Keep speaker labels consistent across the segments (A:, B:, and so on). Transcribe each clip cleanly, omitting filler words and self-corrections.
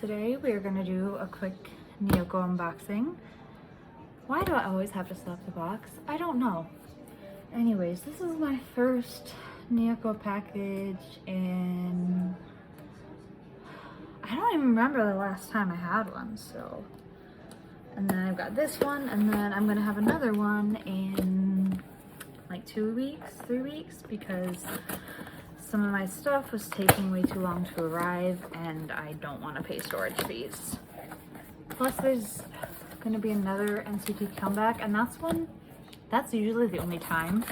A: Today we are going to do a quick Neokyo unboxing. Why do I always have to slap the box? I don't know. Anyways, this is my first Neokyo package and I don't even remember the last time I had one, so. And then I've got this one, and then I'm going to have another one in like 2 weeks, 3 weeks, because some of my stuff was taking way too long to arrive and I don't want to pay storage fees. Plus there's going to be another NCT comeback, and that's usually the only time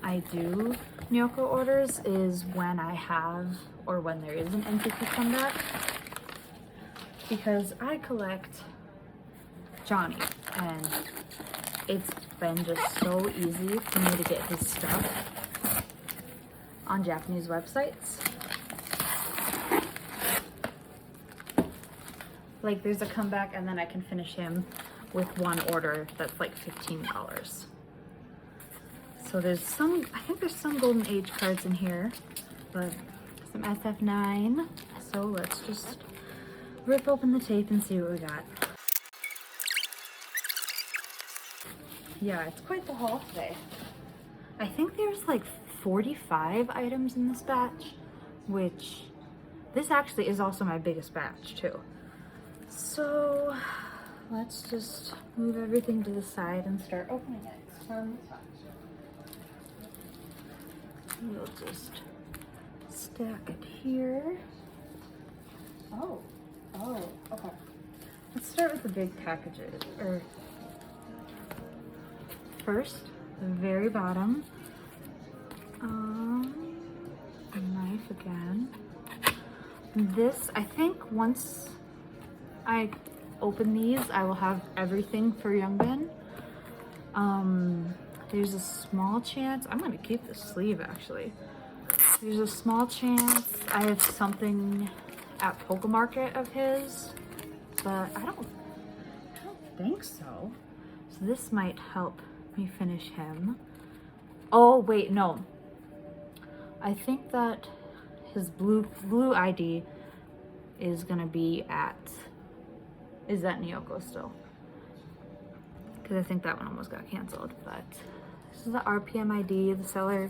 A: I do Neokyo orders, is when I have, or when there is an NCT comeback, because I collect Johnny and it's been just so easy for me to get his stuff on Japanese websites. Like there's a comeback and then I can finish him with one order that's like $15. So there's some, I think there's some Golden Age cards in here, but some SF9. So let's just rip open the tape and see what we got. Yeah, it's quite the haul today. I think there's like 45 items in this batch, which this actually is also my biggest batch too. So let's just move everything to the side and start opening it from the top. We'll just stack it here. Oh, okay. Let's start with the big packages. First, the very bottom. A knife again. This, I think once I open these, I will have everything for Youngbin. There's a small chance, I'm gonna keep the sleeve actually. There's a small chance I have something at Poke Market of his, but I don't think so. So this might help me finish him. Oh wait, no. I think that his blue ID is gonna be at, is at Neokyo still. Because I think that one almost got canceled, but this is the RPM ID. The seller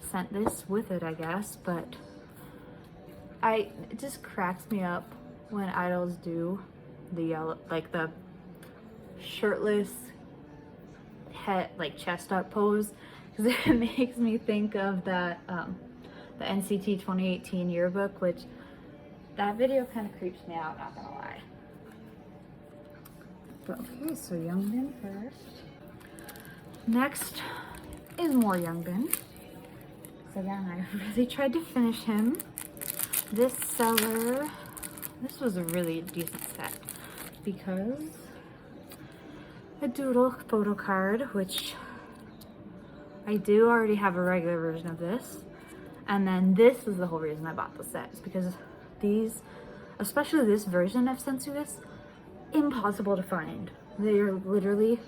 A: sent this with it, I guess, but it just cracks me up when idols do the yellow, like the shirtless head, like chest up pose, because it makes me think of that the NCT 2018 yearbook, which that video kind of creeps me out, not gonna lie. But okay, so Youngbin first. Next is more Youngbin. So again, I really tried to finish him. This seller, this was a really decent set because a doodle photo card, which I do already have a regular version of this. And then this is the whole reason I bought the set, is because these, especially this version of Sensuous, impossible to find. They are literally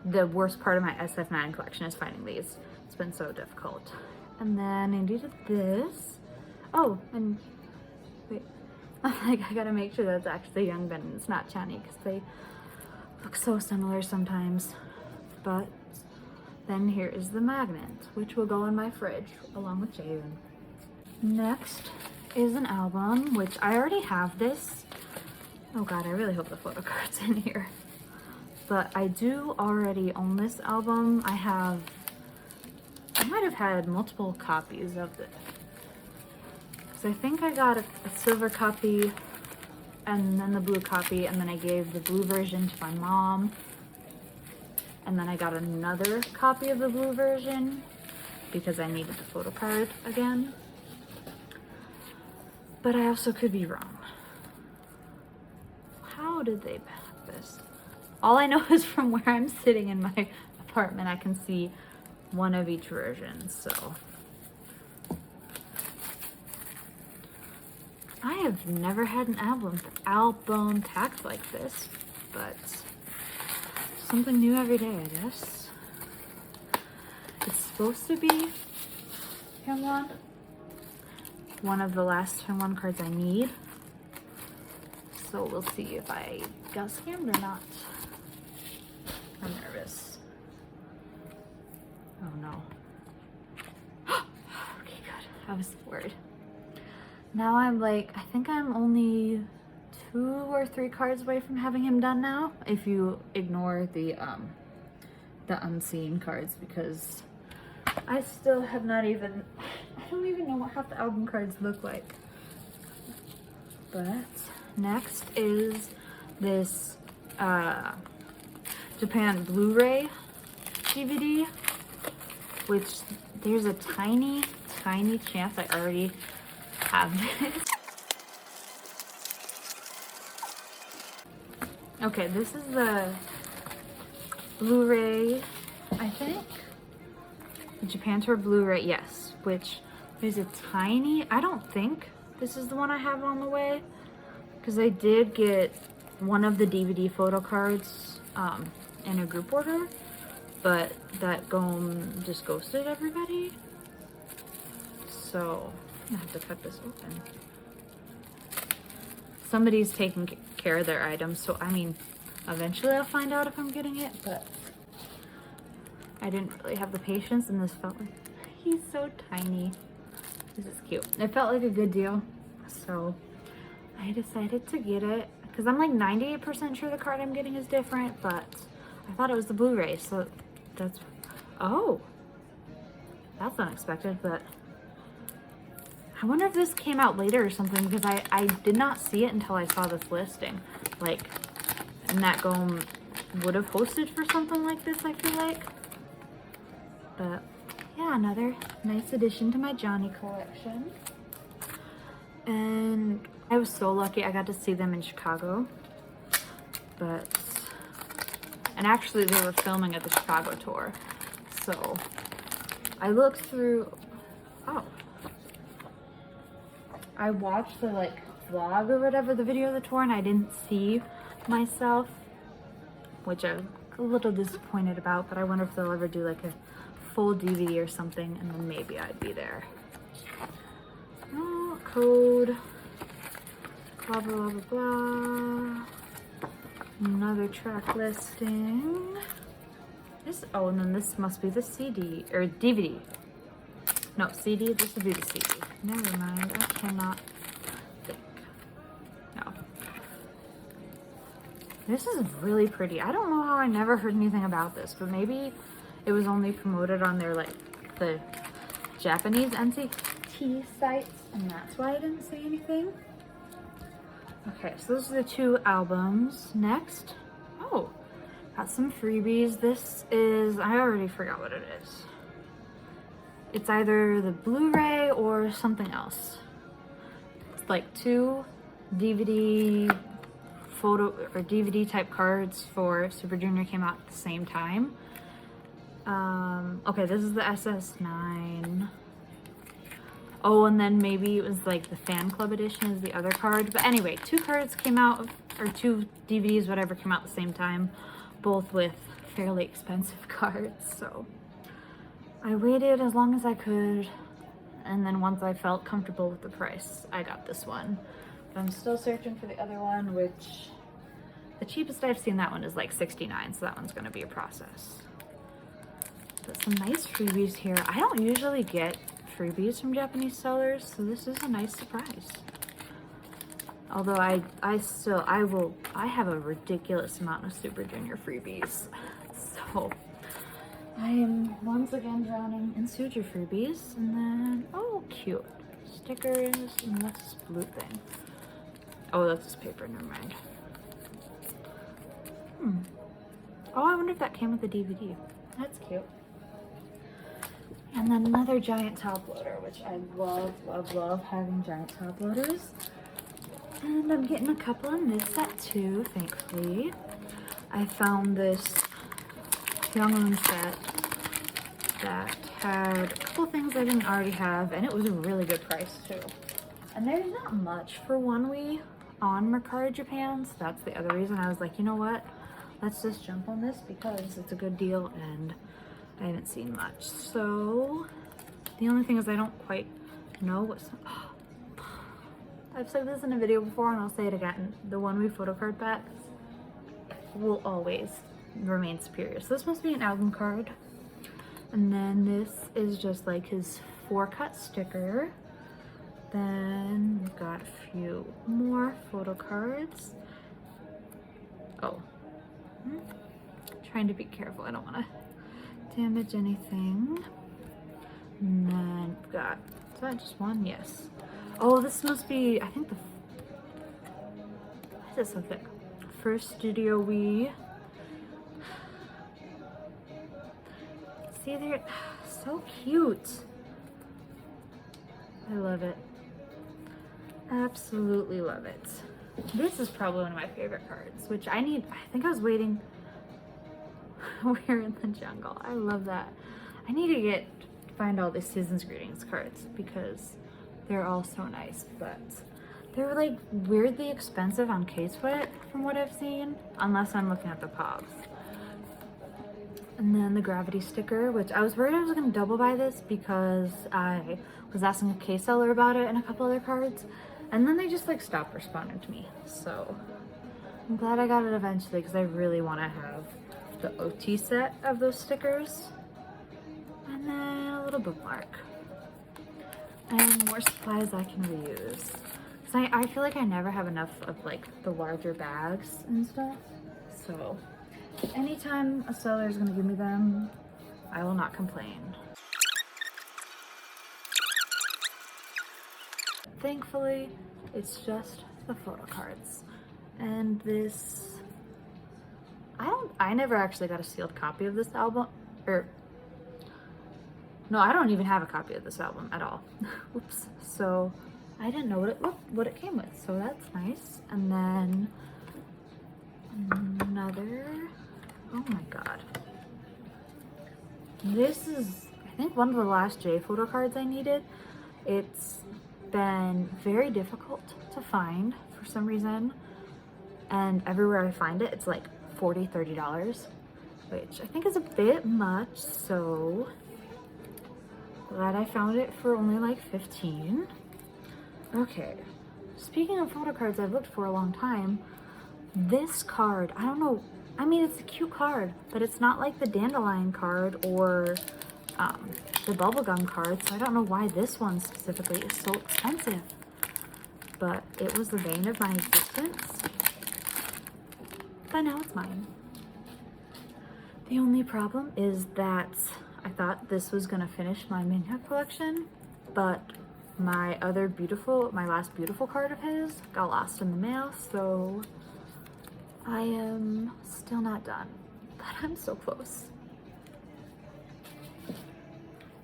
A: the worst part of my SF9 collection, is finding these. It's been so difficult. And then I needed this. Oh, and wait, like I gotta make sure that's actually Youngbin and it's not Chani, because they look so similar sometimes. But then here is the magnet, which will go in my fridge along with Jiung. Next is an album, which I already have this. Oh god, I really hope the photo card's in here. But I do already own this album. I might have had multiple copies of it. So I think I got a silver copy and then the blue copy, and then I gave the blue version to my mom. And then I got another copy of the blue version because I needed the photo card again. But I also could be wrong. How did they pack this? All I know is from where I'm sitting in my apartment, I can see one of each version, so. I have never had an album packed like this, but something new every day, I guess. It's supposed to be Hyungwon, one of the last Hyungwon cards I need. So we'll see if I got scammed or not. I'm nervous. Oh no. Okay, good. I was worried. Now I'm like, I think I'm only 2 or 3 cards away from having him done now, if you ignore the unseen cards, because I still have not even, I don't even know what half the album cards look like. But next is this Japan Blu-ray DVD, which there's a tiny chance I already have this. Okay, this is the Blu-ray, I think. The Japan Tour Blu-ray, yes, which there's a tiny, I don't think this is the one I have on the way, because I did get one of the DVD photo cards in a group order, but that just ghosted everybody. So I'm gonna have to cut this open. Somebody's taking care of their items, so I mean, eventually I'll find out if I'm getting it, but I didn't really have the patience, and this felt like, he's so tiny. This is cute. It felt like a good deal, so I decided to get it, because I'm like 98% sure the card I'm getting is different, but I thought it was the Blu-ray, so that's, oh, that's unexpected, but I wonder if this came out later or something, because I did not see it until I saw this listing. Like, and that Gom would have hosted for something like this, I feel like. But yeah, another nice addition to my Johnny collection. And I was so lucky I got to see them in Chicago. And actually they were filming at the Chicago tour. So I looked through, oh. I watched the like vlog or whatever, the video of the tour, and I didn't see myself, which I'm a little disappointed about, but I wonder if they'll ever do like a full DVD or something, and then maybe I'd be there. Oh, code, blah, blah, blah, blah. Another track listing. This, oh, and then this must be the CD, or DVD. No, CD, this would be the CD. Never mind, I cannot think. No. This is really pretty. I don't know how I never heard anything about this, but maybe it was only promoted on their, like, the Japanese NCT sites, and that's why I didn't say anything. Okay, so those are the 2 albums. Next, oh, got some freebies. This is, I already forgot what it is. It's either the Blu-ray or something else. It's like 2 DVD photo or DVD type cards for Super Junior came out at the same time. Okay, this is the SS9. Oh, and then maybe it was like the fan club edition is the other card. But anyway, 2 cards came out, or 2 DVDs, whatever, came out at the same time, both with fairly expensive cards, so I waited as long as I could, and then once I felt comfortable with the price, I got this one. But I'm still searching for the other one, which the cheapest I've seen that one is like $69, so that one's gonna be a process. But some nice freebies here. I don't usually get freebies from Japanese sellers, so this is a nice surprise. Although I have a ridiculous amount of Super Junior freebies, so I am once again drowning in Suju freebies. And then, oh, cute stickers, and what's this blue thing? Oh, that's this paper, never mind. Oh, I wonder if that came with the DVD. That's cute. And then another giant top loader, which I love having giant top loaders. And I'm getting a couple in this set too, thankfully. I found this Hyungwon set that had a couple things I didn't already have, and it was a really good price too. And there's not much for Onewe on Mercari Japan, so that's the other reason I was like, you know what? Let's just jump on this because it's a good deal and I haven't seen much. So the only thing is I don't quite know what's, I've said this in a video before and I'll say it again. The Onewe photocard packs will always remain superior. So this must be an album card. And then this is just like his 4-cut sticker. Then we've got a few more photo cards. Oh, trying to be careful. I don't want to damage anything. And then we've got, is that just one? Yes. Oh, this must be, I think why is it so thick? First Studio We. See, they're so cute. I love it. Absolutely love it. This is probably one of my favorite cards, which I think I was waiting. We're in the jungle. I love that. I need to find all the season's greetings cards because they're all so nice, but they're like weirdly expensive on K-Sweat from what I've seen, unless I'm looking at the pops. And then the gravity sticker, which I was worried I was going to double buy this because I was asking a K-seller about it and a couple other cards, and then they just like stopped responding to me. So I'm glad I got it eventually because I really want to have the OT set of those stickers. And then a little bookmark. And more supplies I can reuse. So I feel like I never have enough of like the larger bags and stuff. So anytime a seller is going to give me them, I will not complain. Thankfully, it's just the photo cards. And this, I never actually got a sealed copy of this album, no, I don't even have a copy of this album at all. Oops. So I didn't know what it came with, so that's nice. And then another, oh my god. This is, I think, one of the last J photo cards I needed. It's been very difficult to find for some reason. And everywhere I find it, it's like $40, $30, which I think is a bit much, so glad I found it for only like 15. Okay, speaking of photo cards I've looked for a long time, this card, I don't know, I mean, it's a cute card, but it's not like the dandelion card or the bubblegum card, so I don't know why this one specifically is so expensive. But it was the bane of my existence. But now it's mine. The only problem is that I thought this was gonna finish my Minhyuk collection, but my last beautiful card of his got lost in the mail, so I am still not done, but I'm so close.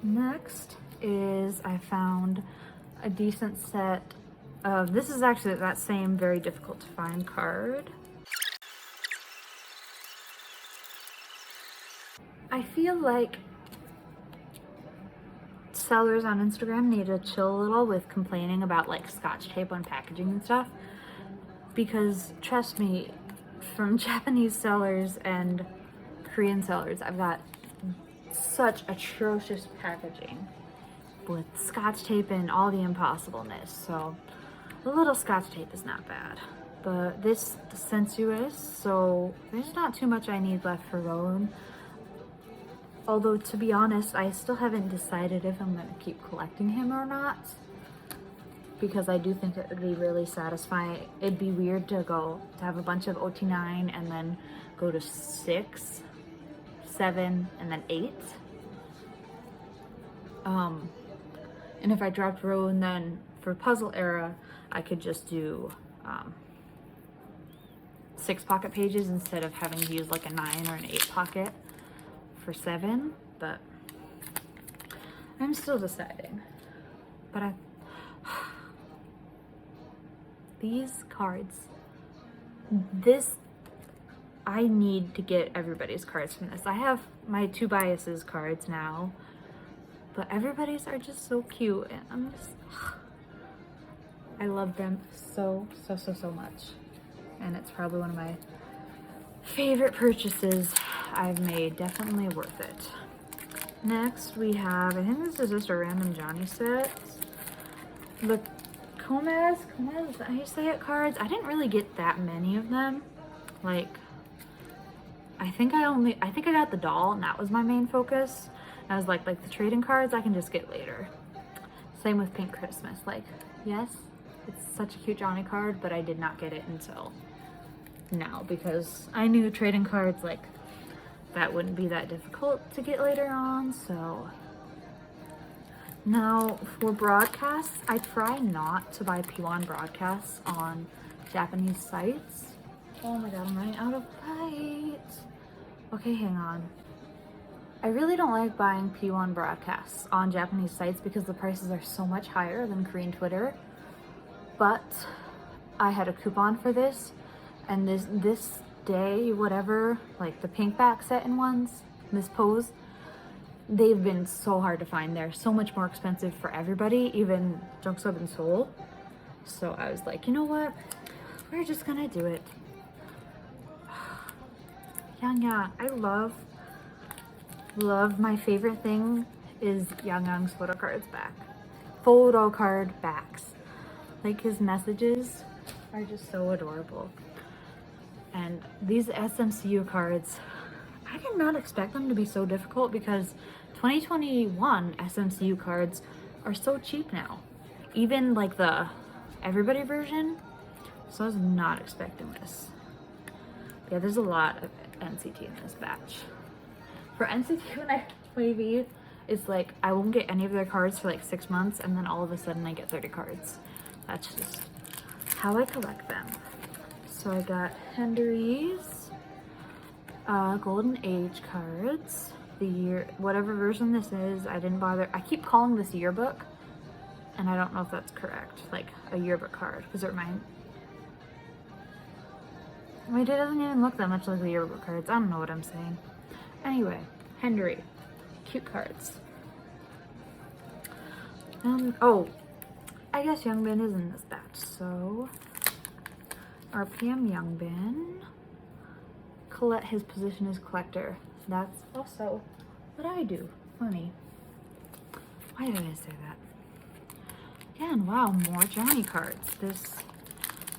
A: Next is I found a decent set of, this is actually that same very difficult to find card. I feel like sellers on Instagram need to chill a little with complaining about like scotch tape on packaging and stuff, because trust me, from Japanese sellers and Korean sellers, I've got such atrocious packaging with scotch tape and all the impossibleness, so a little scotch tape is not bad. But this is sensuous, so there's not too much I need left for Rowoon. Although, to be honest, I still haven't decided if I'm going to keep collecting him or not, because I do think it would be really satisfying. It'd be weird to have a bunch of OT9 and then go to 6, 7, and then 8. And if I dropped Rowoon, then for Puzzle Era, I could just do 6 pocket pages instead of having to use like a 9 or an 8 pocket for 7, but I'm still deciding. But these cards, I need to get everybody's cards from this. I have my 2 biases cards now, but everybody's are just so cute, and I love them so much. And it's probably one of my favorite purchases I've made. Definitely worth it. Next we have, I think this is just a random Johnny set. The Gomez, I say it cards. I didn't really get that many of them. Like, I think I got the doll, and that was my main focus. I was like the trading cards I can just get later. Same with Pink Christmas. Like, yes, it's such a cute Johnny card, but I did not get it until now because I knew trading cards, like, that wouldn't be that difficult to get later on, so. Now, for broadcasts, I try not to buy P1 broadcasts on Japanese sites. Oh my god, I'm running out of light. Okay, hang on. I really don't like buying P1 broadcasts on Japanese sites because the prices are so much higher than Korean Twitter. But I had a coupon for this, and this day, whatever, like the pink back satin ones, this pose, they've been so hard to find. They're so much more expensive for everybody, even jongseob and Seoul. So I was like, you know what? We're just gonna do it. Yeah, I love my favorite thing is Young's photo card backs. Like, his messages are just so adorable. And these SMCU cards, I did not expect them to be so difficult because 2021 SMCU cards are so cheap now. Even like the everybody version. So I was not expecting this. Yeah, there's a lot of NCT in this batch. For NCT, when I WayV, it's like I won't get any of their cards for like 6 months, and then all of a sudden I get 30 cards. That's just how I collect them. So I got Henry's Golden Age cards. The year, whatever version this is, I didn't bother. I keep calling this yearbook, and I don't know if that's correct. Like a yearbook card, because it reminds. Wait, it doesn't even look that much like the yearbook cards. I don't know what I'm saying. Anyway, Henry, cute cards. Oh, I guess Youngbin is in this batch, so RPM Youngbin. Colette, his position is collector. That's also what I do. Funny. Why did I say that? Again, wow, more Johnny cards.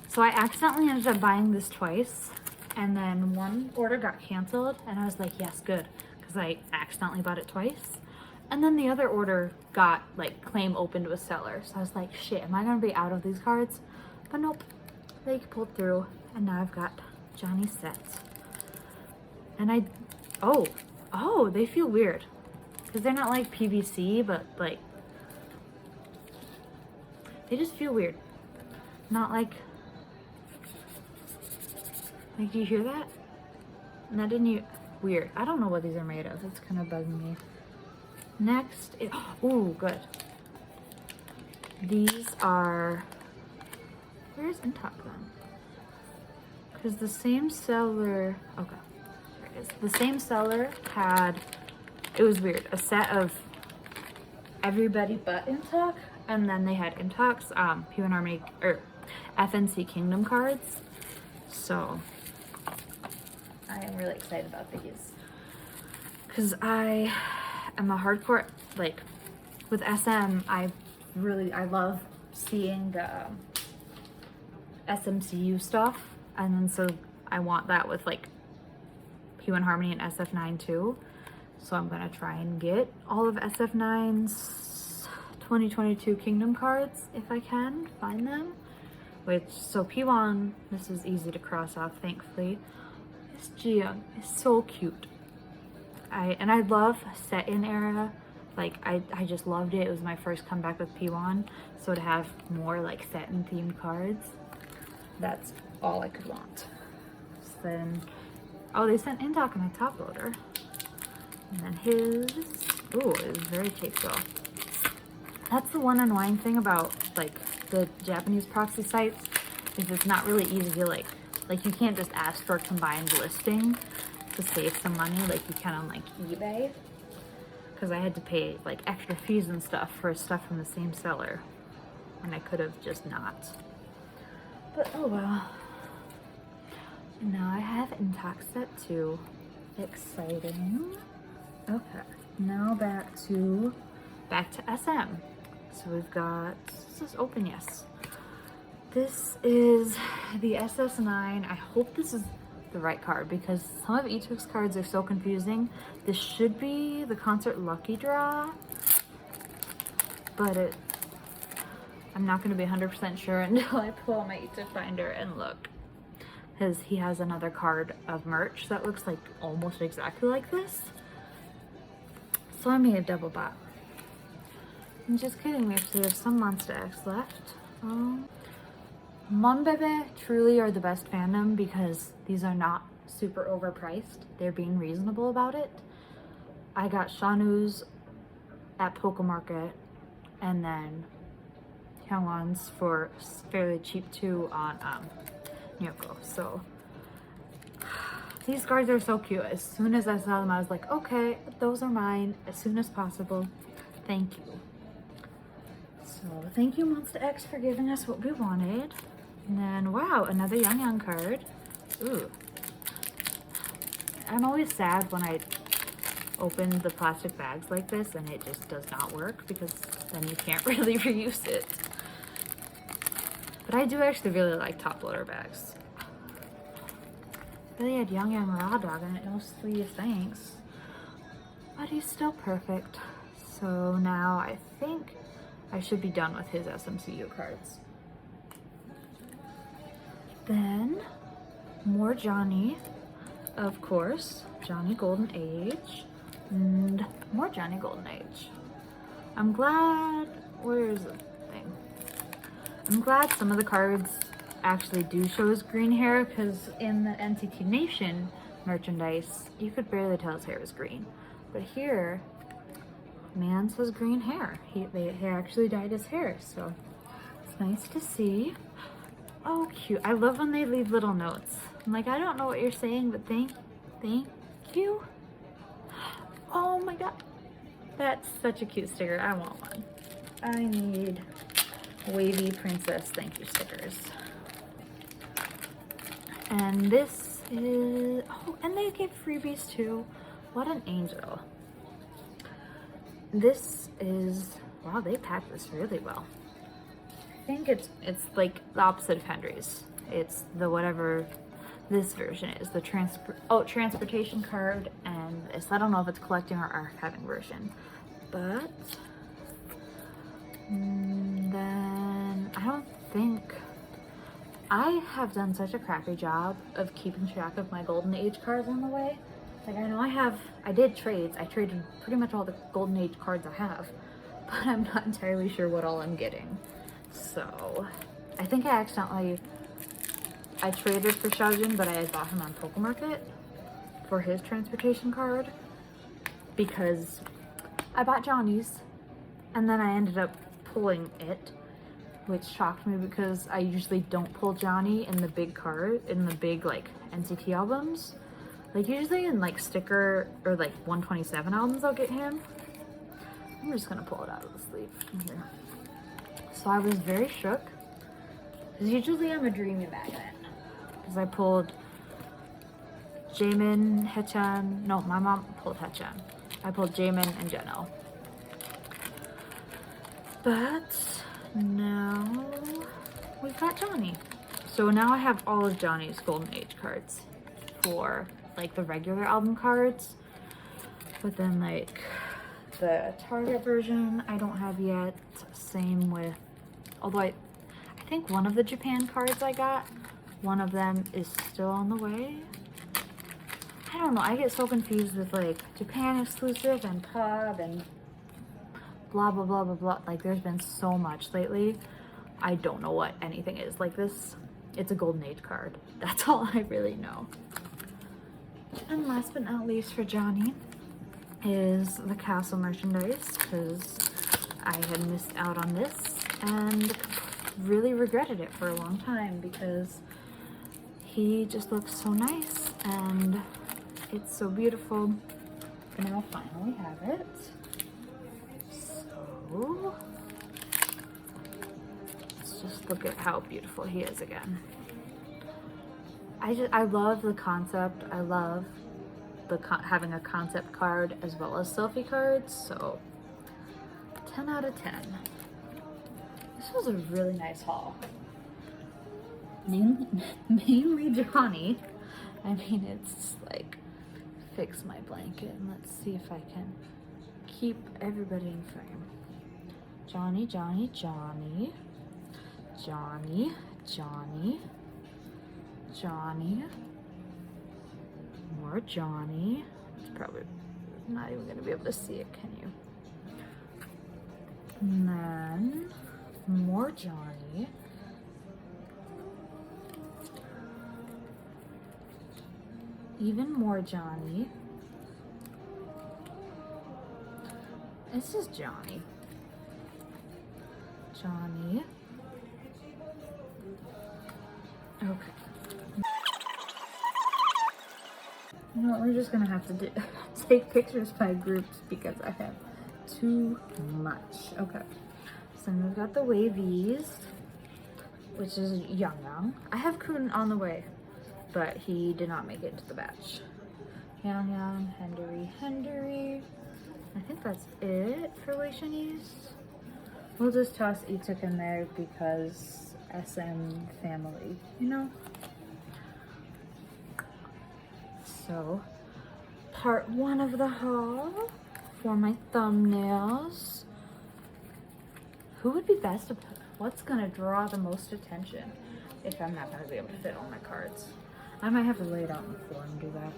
A: So I accidentally ended up buying this twice, and then one order got canceled, and I was like, yes, good, because I accidentally bought it twice. And then the other order got, like, claim opened with seller. So I was like, shit, am I going to be out of these cards? But nope, they pulled through, and now I've got Johnny sets. And oh, they feel weird. Because they're not like PVC, but, like, they just feel weird. Not like, do you hear that? That didn't weird. I don't know what these are made of. It's kind of bugging me. Next, oh, good. These are, where's intak then? Because the same seller, okay, there it is. The same seller had, it was weird, a set of everybody but intak, and then they had intak's P1Harmony or FNC Kingdom cards. So I am really excited about these because I am a hardcore, like, with SM. I love seeing the SMCU stuff, and then so I want that with like P1Harmony and SF9 too. So I'm gonna try and get all of SF9's 2022 Kingdom cards if I can find them. So P1, this is easy to cross off, thankfully. This jiung is so cute. I love set-in era. Like, I just loved it. It was my first comeback with P1. So to have more, like, set-in themed cards, that's all I could want. So then, oh, they sent intak in my top loader. And then his, ooh, it was very taped off. That's the one annoying thing about, like, the Japanese proxy sites, is it's not really easy to, like you can't just ask for a combined listing to save some money like you can on, like, eBay. Because I had to pay, like, extra fees and stuff for stuff from the same seller, and I could have just not. But oh well. And now I have intak set 2. Exciting. Okay, now back to SM. So we've got, this is open, yes. This is the SS9. I hope this is the right card because some of Ituk's cards are so confusing. This should be the concert lucky draw, but I'm not going to be 100% sure until I pull out my Ituk finder and look, because he has another card of merch that looks like almost exactly like this. So I made a double bot. I'm just kidding, we actually have some Monsta X left. Monbebe truly are the best fandom because these are not super overpriced. They're being reasonable about it. I got Shanu's at Poke Market and then Hyungwon's for fairly cheap too on Neokyo. So these cards are so cute. As soon as I saw them, I was like, okay, those are mine as soon as possible. Thank you. So thank you, Monsta X, for giving us what we wanted. And then, wow, another Young card. Ooh. I'm always sad when I open the plastic bags like this and it just does not work because then you can't really reuse it. But I do actually really like top loader bags. Really had Young Raw Dog in it, no sleeves, thanks. But he's still perfect. So now I think I should be done with his SMCU cards. Then, more Johnny, of course, Johnny Golden Age, and more Johnny Golden Age. I'm glad, where is the thing? I'm glad some of the cards actually do show his green hair, because in the NCT Nation merchandise, you could barely tell his hair was green. But here, man says green hair. He actually dyed his hair, so it's nice to see. Oh, cute. I love when they leave little notes. I'm like, I don't know what you're saying, but thank you. Oh my god. That's such a cute sticker. I want one. I need wavy princess thank you stickers. And this is, oh, and they give freebies too. What an angel. This is, wow, they packed this really well. I think it's like the opposite of Henry's. It's the whatever this version is, the transportation card and this. I don't know if it's collecting or archiving version, but then I don't think, I have done such a crappy job of keeping track of my Golden Age cards on the way. Like, I know I did trades. I traded pretty much all the Golden Age cards I have, but I'm not entirely sure what all I'm getting. So, I think I traded for Xiaojun, but I had bought him on Poke Market for his transportation card because I bought Johnny's and then I ended up pulling it, which shocked me because I usually don't pull Johnny in the big like NCT albums. Like usually in like sticker or like 127 albums I'll get him. I'm just gonna pull it out of the sleeve from here. So I was very shook, because usually I'm a dreamy magnet. Because I pulled Jaemin, Haechan, no, my mom pulled Haechan. I pulled Jaemin and Jeno. But now we've got Johnny. So now I have all of Johnny's Golden Age cards for like the regular album cards. But then like the Target version I don't have yet. Same with, although I think one of the Japan cards I got, one of them is still on the way. I don't know, I get so confused with like Japan exclusive and pub and blah blah blah blah blah. Like there's been so much lately. I don't know what anything is. Like this, it's a Golden Age card. That's all I really know. And last but not least for Johnny is the Castle merchandise, because I had missed out on this and really regretted it for a long time because he just looks so nice and it's so beautiful. And now I finally have it. So let's just look at how beautiful he is again. I love the concept. I love having a concept card as well as selfie cards. So 10 out of 10. This was a really nice haul. mainly Johnny. I mean, it's like, fix my blanket and let's see if I can keep everybody in frame. Johnny, Johnny, Johnny. Johnny, Johnny. Johnny. More Johnny. It's probably not even gonna be able to see it, can you? And then more Johnny. Even more Johnny. It's just Johnny. Johnny. Okay. You know what, we're just gonna have to take pictures by groups because I have too much. Okay. So then we've got the WayVs, which is Youngbin. I have Kun on the way, but he did not make it to the batch. Youngbin, Hendery. I think that's it for Wei Chinese. We'll just toss Ituk in there because SM family, you know? So, part 1 of the haul for my thumbnails. Who would be best to put? What's gonna draw the most attention if I'm not gonna be able to fit all my cards? I might have to lay it out on the floor and do that.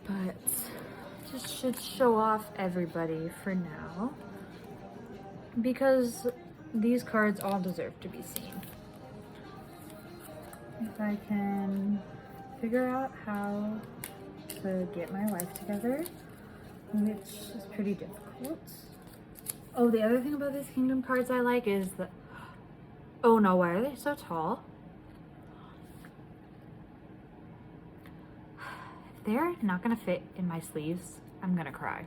A: But just should show off everybody for now because these cards all deserve to be seen. If I can figure out how to get my life together, which is pretty difficult. Oh, the other thing about these Kingdom cards I like is that, oh no, why are they so tall? If they're not gonna fit in my sleeves, I'm gonna cry.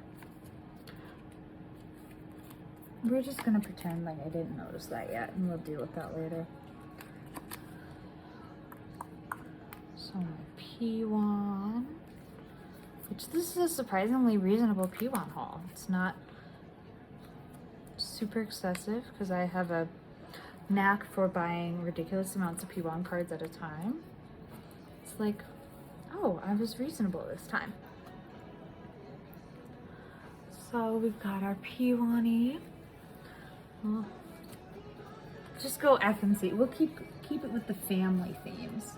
A: We're just gonna pretend like I didn't notice that yet, and we'll deal with that later. So my P1, which this is a surprisingly reasonable P1 haul. It's not super excessive because I have a knack for buying ridiculous amounts of P1 cards at a time. It's like, oh, I was reasonable this time. So we've got our P1E. We'll just go FNC. We'll keep it with the family themes.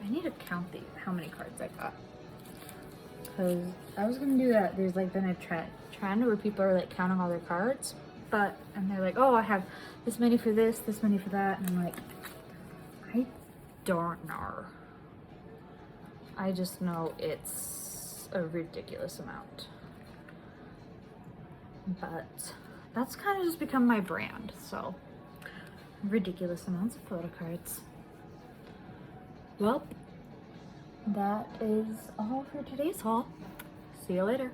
A: I need to count how many cards I got. Because I was gonna do that. There's like been a trend where people are like counting all their cards, and they're like, oh, I have this many for this many for that, and I'm like, I don't know. I just know it's a ridiculous amount. But that's kind of just become my brand, so ridiculous amounts of photo cards. Well, that is all for today's haul. See you later.